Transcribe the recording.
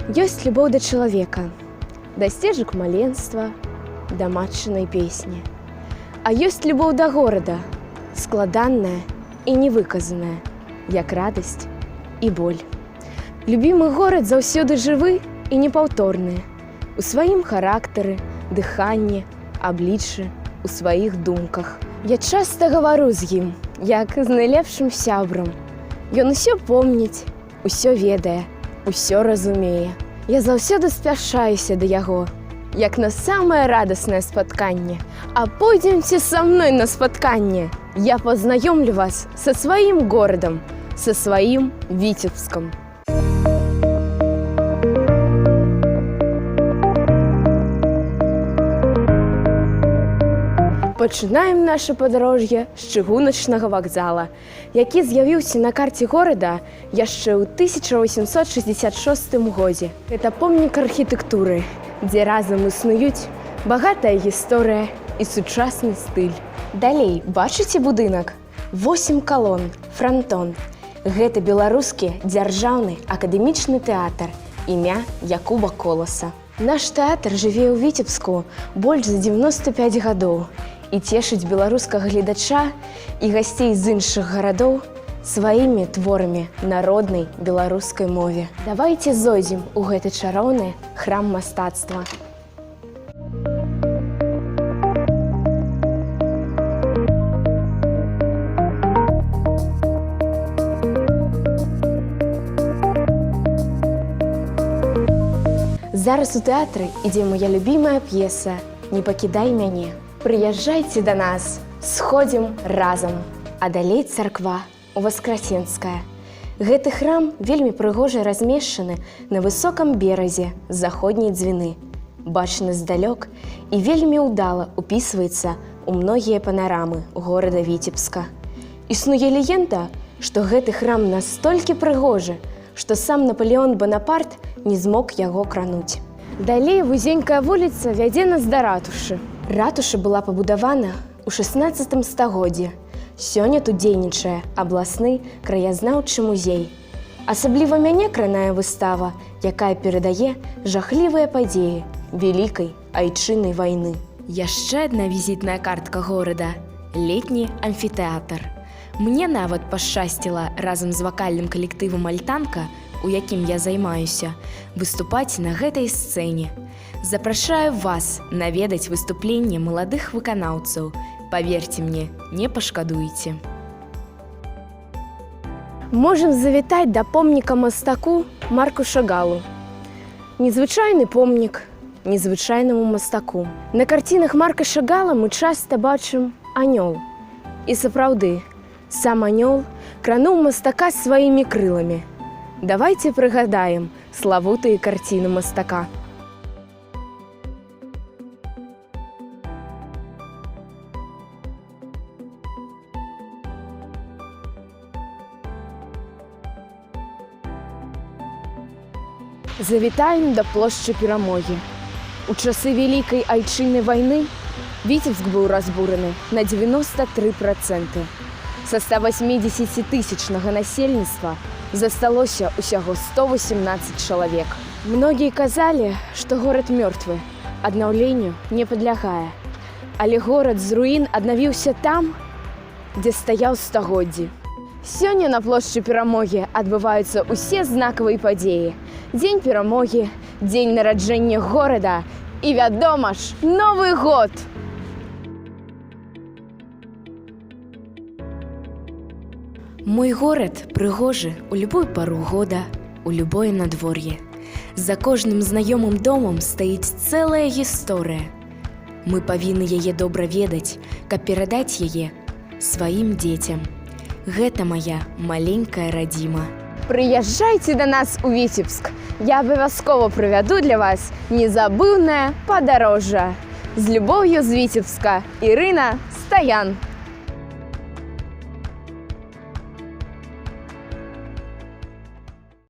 Ёсць любоў да чалавека, да сцежак маленства, да матчынай песні. А ёсць любоў да горада, складаная і невыказаная, як радасць і боль. Любімы горад заўсёды жывы і непаўторны, у сваім характары, дыханні, абліччы, у сваіх думках. Я часта гавару з ім, як з найлепшым сябрам. Ён усё помніць, усё ведае, усё разумее. Я заўсёды спяшаюся да яго, як на самае радаснае спатканне. А пойдземце са мной на спатканне. Я пазнаёмлю вас са сваім горадам, са сваім Віцебскам. Пачынаем наша падарожжа з чыгуначнага вакзала, які з'явіўся на карце горада яшчэ ў 1866 годзе. Гэта помнік архітэктуры, дзе разам існуюць багатая гісторыя і сучасны стыль. Далей, бачыце будынак? 8 калон, франтон. Гэта беларускі дзяржаўны акадэмічны тэатр імя Якуба Коласа. Наш тэатр жыве ў Віцебску больш за 95 гадоў. І цешыць беларускага гледача і гасцей з іншых гарадоў сваімі творамі на роднай беларускай мове. Давайце зойдзем у гэты чароўны храм мастацтва. Зараз у тэатры ідзе моя любімая п'еса «Не пакідай мяне». Прыязджайце да нас, сходзім разам. А далей царква у Васкрасенская. Гэты храм вельмі прыгожа размешчаны на высокам беразе заходняй дзвіны. Бачны здалёк і вельмі ўдала ўпісваецца ў многія панарамы горада Віцебска. Існуе легенда, што гэты храм настолькі прыгожы, што сам Напалеон Банапарт не змог яго крануць. Далей вузенькая вуліца вядзе нас да ратушы. Ратуша была пабудавана ў 16 стагоддзі. Сёння тут дзейнічае абласны краязнаўчы музей. Асабліва мяне кранае выстава, якая перадае жахлівыя падзеі вялікай айчыннай вайны. Яшчэ адна візітная картка горада – летні амфітэатр. Мне нават пашчасціла разам з вакальным калектывам «Альтанка», у якім я займаюся, выступаць на гэтай сцэне. Запрашаю вас наведаць выступленне маладых выканаўцаў. Паверьце мне, не пашкадуеце. Можам завітаць да помніка мастаку Марку Шагалу. Незвычайны помнік незвычайнаму мастаку. На карцінах Марка Шагала мы часта бачым анёл. І сапраўды, сам анёл крануў мастака сваімі крыламі. Давайце прыгадаем славутыя карціны мастака. Завітаем да плошчы Перамогі. У часы Вялікай айчыннай вайны Віцебск быў разбураны на 93%. Са 180-тысячнага насельніцтва засталося ўсяго 118 чалавек. Многія казалі, што горад мёртвы, аднаўленню не падлягае. Але горад з руін аднавіўся там, дзе стаяў стагоддзі. Сёння на плошчы Перамогі адбываюцца ўсе знакавыя падзеі. Дзень перамогі, дзень нараджэння горада і, вядома ж, Новы год! Мой горад прыгожы ў любую пару года, у любое надвор'е. За кожным знаёмым домам стаіць цэлая гісторыя. Мы павінны яе добра ведаць, каб перадаць яе сваім дзецям. Гэта моя маленькая радзіма. Прыязджайце да нас у Віцебск. Я абавязкова правяду для вас незабыўнае падарожжа. З любоўю з Віцебска, Ірына Стаян.